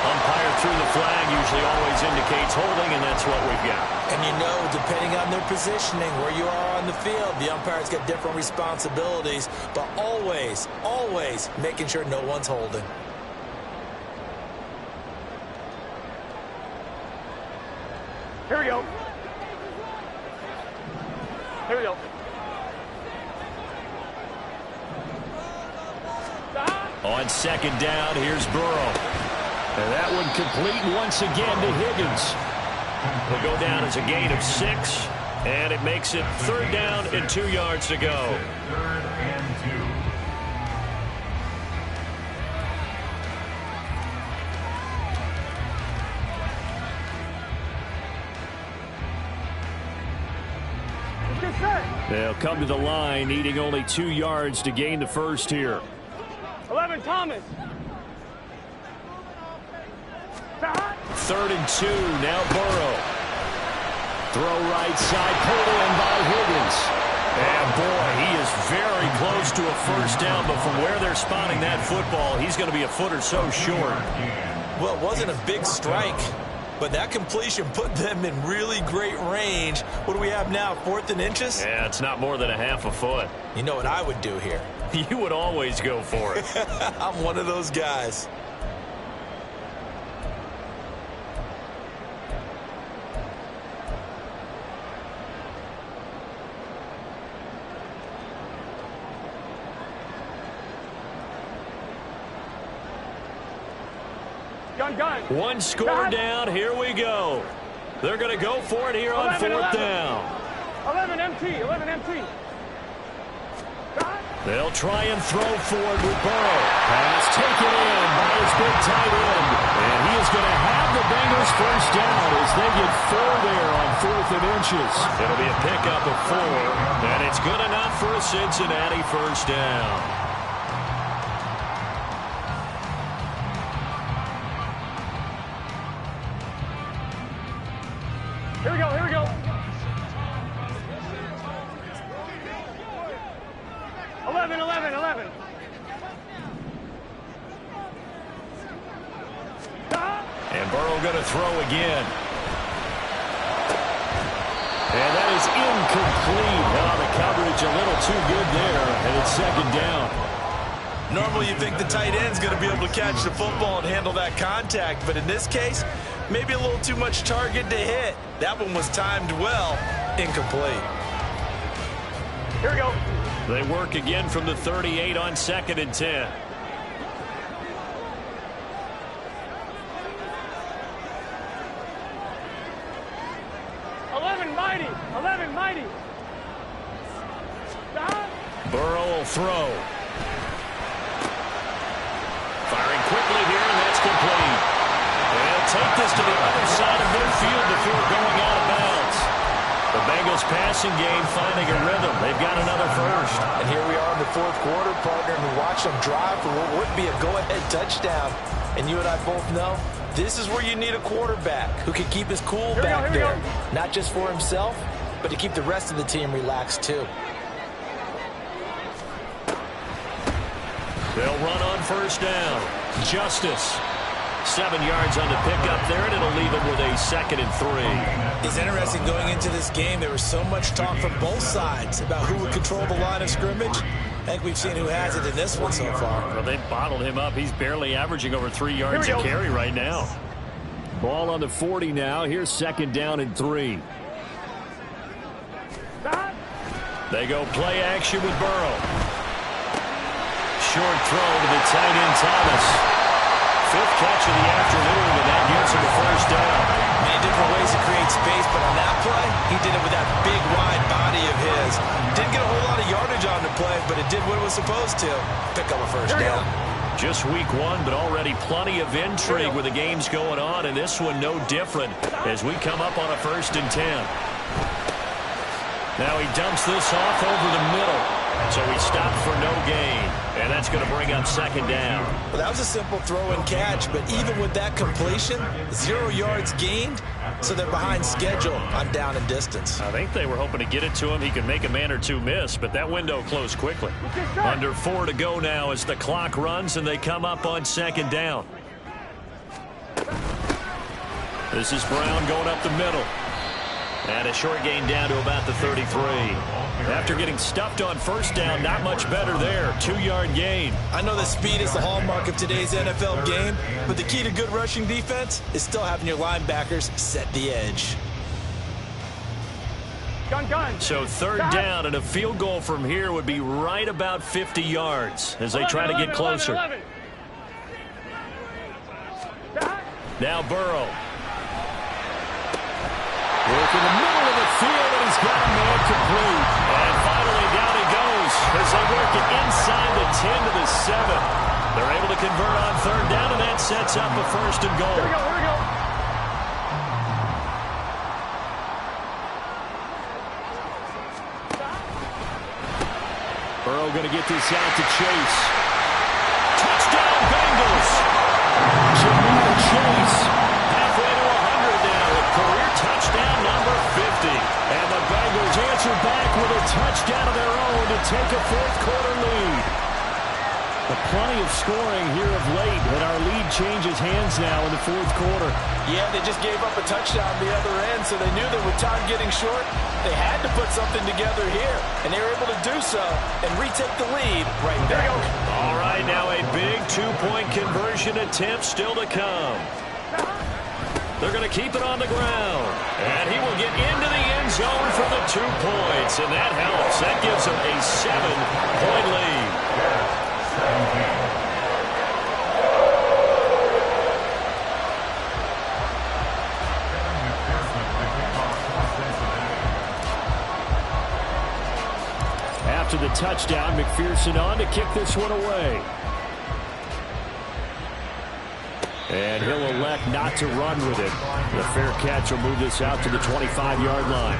[SPEAKER 1] Umpire look through the flag usually always indicates holding, and that's what we've got.
[SPEAKER 3] And you know, depending on their positioning, where you are on the field, the umpire's got different responsibilities, but always, always making sure no one's holding.
[SPEAKER 4] Here we go. Here we go.
[SPEAKER 1] On second down, here's Burrow.
[SPEAKER 6] And that one complete once again to Higgins.
[SPEAKER 1] Will go down as a gain of 6, and it makes it 3rd down and 2 yards to go.
[SPEAKER 2] 3rd and 2.
[SPEAKER 4] Get set.
[SPEAKER 6] They'll come to the line, needing only 2 yards to gain the first here.
[SPEAKER 4] 11, Thomas.
[SPEAKER 1] 3rd and 2, now Burrow. Throw right side, pulled in by Higgins. And boy, he is very close to a first down, but from where they're spotting that football, he's going to be a foot or so short.
[SPEAKER 3] Well, it wasn't a big strike, but that completion put them in really great range. What do we have now, 4th and inches?
[SPEAKER 1] Yeah, it's not more than a half a foot.
[SPEAKER 3] You know what I would do here?
[SPEAKER 1] You would always go for it.
[SPEAKER 3] I'm one of those guys.
[SPEAKER 4] Gun.
[SPEAKER 1] One score down. Here we go. They're going to go for it here on 4th down.
[SPEAKER 4] 11 MT.
[SPEAKER 1] They'll try and throw forward with Burrow. Pass taken in by his big tight end. And he is going to have the Bengals first down as they get 4 there on 4th and inches. It'll be a pickup of 4, and it's good enough for a Cincinnati first down.
[SPEAKER 4] Here we go. 11.
[SPEAKER 1] And Burrow going to throw again. And that is incomplete. Now the coverage a little too good there, and it's 2nd down.
[SPEAKER 3] Normally you think the tight end's going to be able to catch the football and handle that contact, but in this case, maybe a little too much target to hit. That one was timed well. Incomplete.
[SPEAKER 4] Here we go.
[SPEAKER 1] They work again from the 38 on 2nd and 10.
[SPEAKER 4] Mighty.
[SPEAKER 1] Burrow will throw. Firing quickly here, and that's complete. They'll take this to the other side of their field before going out of bounds. The Bengals passing game finding a rhythm. They've got another first.
[SPEAKER 3] And here we are in the 4th quarter, partner, and we watch them drive for what would be a go-ahead touchdown. And you and I both know this is where you need a quarterback who can keep his cool back there. Not just for himself, but to keep the rest of the team relaxed too.
[SPEAKER 1] They'll run on first down. Justice. 7 yards on the pickup there, and it'll leave him with a 2nd and 3.
[SPEAKER 3] It's interesting going into this game. There was so much talk from both sides about who would control the line of scrimmage. I think we've seen who has it in this one so far.
[SPEAKER 6] Well, they bottled him up. He's barely averaging over 3 yards a carry right now. Ball on the 40 now. Here's 2nd down and 3.
[SPEAKER 1] They go play action with Burrow. Short throw to the tight end, Thomas. 5th catch of the afternoon, and that gets him the first down.
[SPEAKER 3] Many different ways to create space, but on that play, he did it with that big, wide body of his. Didn't get a whole lot of yardage on the play, but it did what it was supposed to. Pick up a first down.
[SPEAKER 1] Just week 1, but already plenty of intrigue with the games going on, and this one no different as we come up on a 1st and 10. Now he dumps this off over the middle. So he stopped for no gain, and that's going to bring up 2nd down.
[SPEAKER 3] Well, that was a simple throw and catch, but even with that completion, 0 yards gained, so they're behind schedule on down and distance.
[SPEAKER 6] I think they were hoping to get it to him. He could make a man or two miss, but that window closed quickly.
[SPEAKER 1] Under 4 to go now as the clock runs, and they come up on 2nd down. This is Brown going up the middle. And a short gain down to about the 33. After getting stuffed on first down, not much better there. 2-yard gain.
[SPEAKER 3] I know that speed is the hallmark of today's NFL game, but the key to good rushing defense is still having your linebackers set the edge.
[SPEAKER 4] Gun.
[SPEAKER 1] So third down and a field goal from here would be right about 50 yards as they try to get closer.
[SPEAKER 4] 11.
[SPEAKER 1] Now Burrow.
[SPEAKER 6] Work in the middle of the field, and he's got a man complete.
[SPEAKER 1] And finally down he goes as they work it inside the 10 to the 7. They're able to convert on third down, and that sets up a first and goal.
[SPEAKER 4] Here we go.
[SPEAKER 6] Burrow going to get this out to Chase.
[SPEAKER 1] Touchdown Bengals.
[SPEAKER 6] Jamar Chase.
[SPEAKER 1] Halfway to 100 now with career touchdown number 50.
[SPEAKER 6] And the Bengals answer back with a touchdown of their own to take a fourth-quarter lead. But plenty of scoring here of late, and our lead changes hands now in the fourth quarter.
[SPEAKER 5] Yeah, they just gave up a touchdown the other end, so they knew that with time getting short, they had to put something together here, and they were able to do so and retake the lead right there.
[SPEAKER 1] All right, now a big two-point conversion attempt still to come. They're going to keep it on the ground. And he will get into the end zone for the 2 points, and that helps. That gives them a 7-point lead.
[SPEAKER 6] After the touchdown, McPherson on to kick this one away. And he'll elect not to run with it. The fair catch will move this out to the 25-yard line.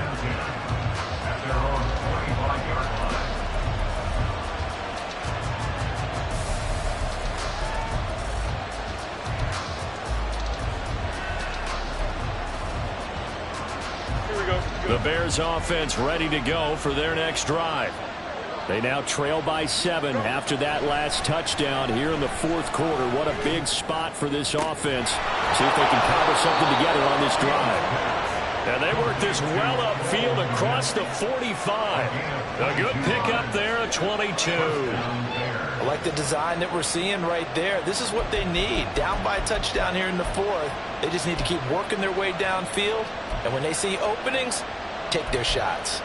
[SPEAKER 1] The Bears offense ready to go for their next drive.
[SPEAKER 6] They now trail by 7 after that last touchdown here in the fourth quarter. What a big spot for this offense. See if they can cobble something together on this drive.
[SPEAKER 1] And they work this well upfield across the 45. A good pickup there at 22.
[SPEAKER 3] I like the design that we're seeing right there. This is what they need. Down by a touchdown here in the fourth. They just need to keep working their way downfield. And when they see openings, take their shots.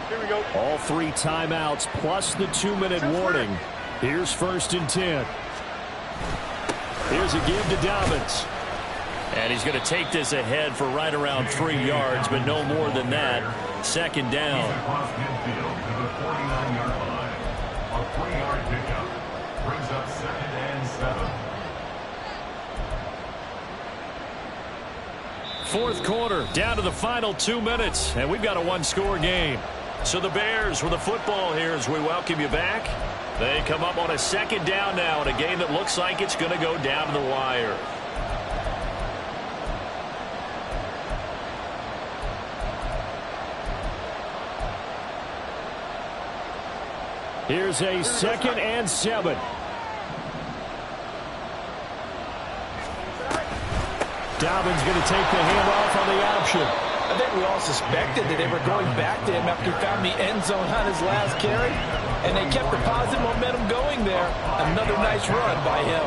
[SPEAKER 4] Here we go.
[SPEAKER 6] All 3 timeouts plus the 2-minute warning. Here's 1st and 10. Here's a give to Dobbins.
[SPEAKER 1] And he's going to take this ahead for right around 3 yards, but no more than that. 2nd down.
[SPEAKER 2] Across midfield to the 49-yard line. A 3-yard pickup brings up 2nd and 7.
[SPEAKER 1] Fourth quarter, down to the final 2 minutes, and we've got a 1-score game. So the Bears with the football here as we welcome you back. They come up on a 2nd down now in a game that looks like it's going to go down to the wire.
[SPEAKER 6] Here's a 2nd and 7. Dobbins going to take the handoff on the option.
[SPEAKER 5] I think we all suspected that they were going back to him after he found the end zone on his last carry, and they kept the positive momentum going there. Another nice run by him.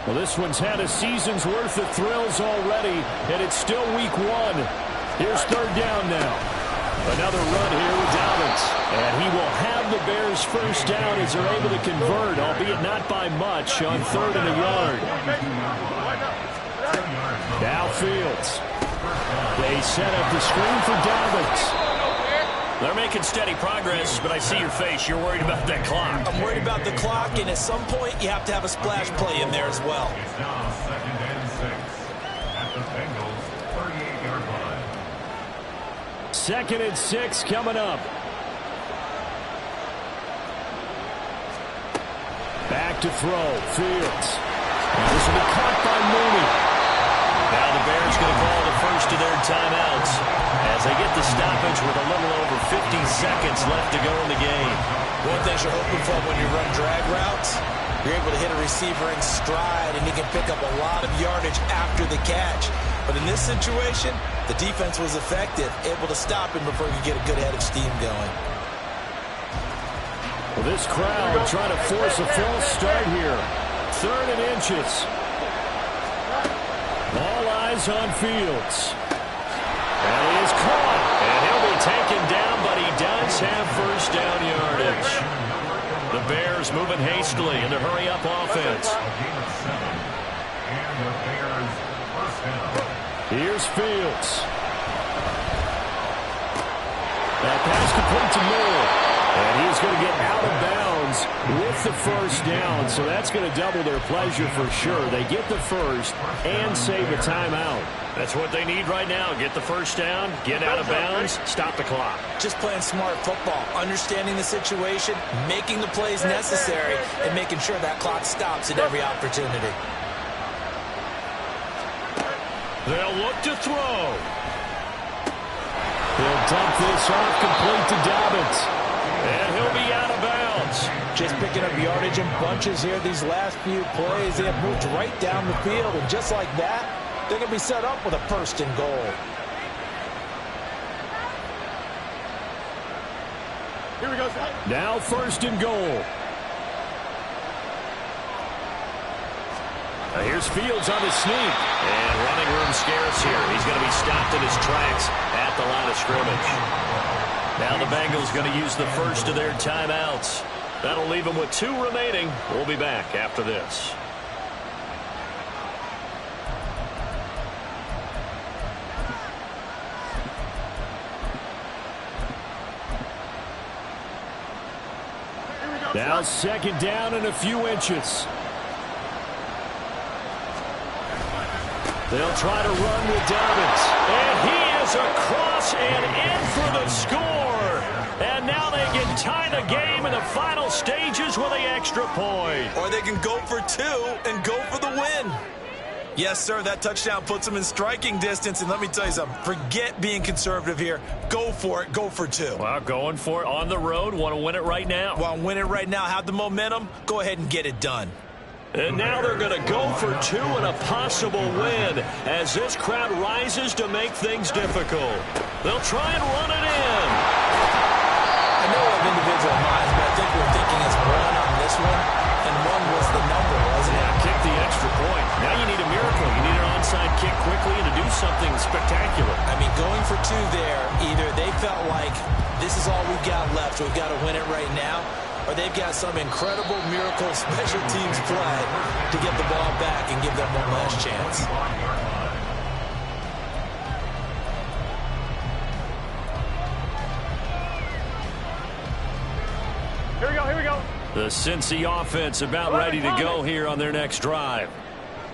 [SPEAKER 6] Well, this one's had a season's worth of thrills already, and it's still week 1. Here's 3rd down now. Another run here with Dobbins. And he will have the Bears' first down as they're able to convert, albeit not by much, on 3rd and a yard. Now Fields. They set up the screen for Dobbins.
[SPEAKER 1] They're making steady progress, but I see your face. You're worried about that clock.
[SPEAKER 3] I'm worried about the clock, and at some point, you have to have a splash play in there as well.
[SPEAKER 2] It's now 2nd and 6 at the Bengals' 38-yard line.
[SPEAKER 6] 2nd and 6 coming up. Back to throw. Fields. And this will be caught by Mooney.
[SPEAKER 1] Now the Bears going to call the first of their timeouts. as they get the stoppage with a little over 50 seconds left to go in the game.
[SPEAKER 3] One thing you're hoping for when you run drag routes, you're able to hit a receiver in stride, and he can pick up a lot of yardage after the catch. But in this situation, the defense was effective, able to stop him before he could get a good head of steam going.
[SPEAKER 6] Well, this crowd trying to force a false start here. 3rd and inches. All eyes on Fields. And he is caught.
[SPEAKER 1] And he'll be taken down, but he does have first down yardage. The Bears moving hastily in the hurry-up offense.
[SPEAKER 6] Here's Fields. That pass complete to Moore. And he's going to get out of bounds with the first down. So that's going to double their pleasure for sure. They get the first and save a timeout.
[SPEAKER 1] That's what they need right now. Get the first down, get out of bounds, stop the clock.
[SPEAKER 3] Just playing smart football, understanding the situation, making the plays necessary, and making sure that clock stops at every opportunity.
[SPEAKER 1] They'll look to throw.
[SPEAKER 6] He'll dump this off complete to Dobbins.
[SPEAKER 1] And he'll be out of bounds.
[SPEAKER 5] Just picking up yardage in bunches here these last few plays. They have moved right down the field, and just like that, they're going to be set up with a 1st and goal.
[SPEAKER 4] Here we go.
[SPEAKER 6] Now 1st and goal.
[SPEAKER 1] Now here's Fields on the sneak. And running room scarce here. He's going to be stopped in his tracks at the line of scrimmage. Now the Bengals going to use the first of their timeouts. That'll leave them with 2 remaining. We'll be back after this.
[SPEAKER 6] Now 2nd down and a few inches.
[SPEAKER 1] They'll try to run with Dobbins. And he is across and in for the score. And now they can tie the game in the final stages with the extra point.
[SPEAKER 3] Or they can go for 2 and go for the win. Yes, sir, that touchdown puts them in striking distance. And let me tell you something, forget being conservative here. Go for it, go for 2.
[SPEAKER 1] Well, going for it on the road. Want to win it right now.
[SPEAKER 3] Want to win it right now, have the momentum, go ahead and get it done.
[SPEAKER 1] And now they're going to go for 2 and a possible win as this crowd rises to make things difficult. They'll try and run it in.
[SPEAKER 3] I know of individual minds, but I think we're thinking it's 1 on this one, and 1 was the number, wasn't it?
[SPEAKER 1] Yeah, kick the extra point. Now you need a miracle. You need an onside kick quickly and to do something spectacular.
[SPEAKER 3] I mean, going for 2 there, either they felt like this is all we've got left, we've got to win it right now, or they've got some incredible miracle special teams play to get the ball back and give them one last chance.
[SPEAKER 4] Here we go, here we go.
[SPEAKER 1] The Cincy offense about ready to go here on their next drive.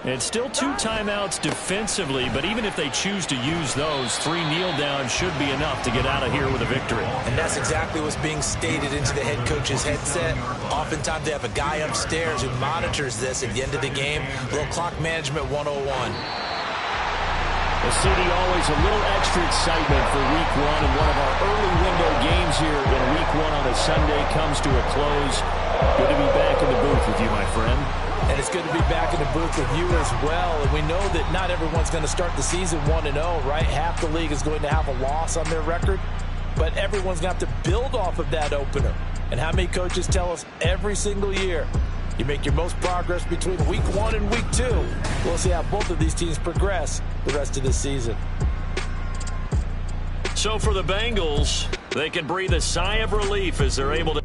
[SPEAKER 1] It's still 2 timeouts defensively, but even if they choose to use those, 3 kneel downs should be enough to get out of here with a victory.
[SPEAKER 3] And that's exactly what's being stated into the head coach's headset. Oftentimes they have a guy upstairs who monitors this at the end of the game. A little clock management 101.
[SPEAKER 6] The city always a little extra excitement for week 1, and one of our early window games here in week 1 on a Sunday comes to a close. Good to be back in the booth with you, my friend.
[SPEAKER 5] And it's good to be back in the booth with you as well. And we know that not everyone's going to start the season 1-0, right? Half the league is going to have a loss on their record. But everyone's going to have to build off of that opener. And how many coaches tell us every single year, you make your most progress between week 1 and week 2. We'll see how both of these teams progress the rest of this season.
[SPEAKER 1] So for the Bengals, they can breathe a sigh of relief as they're able to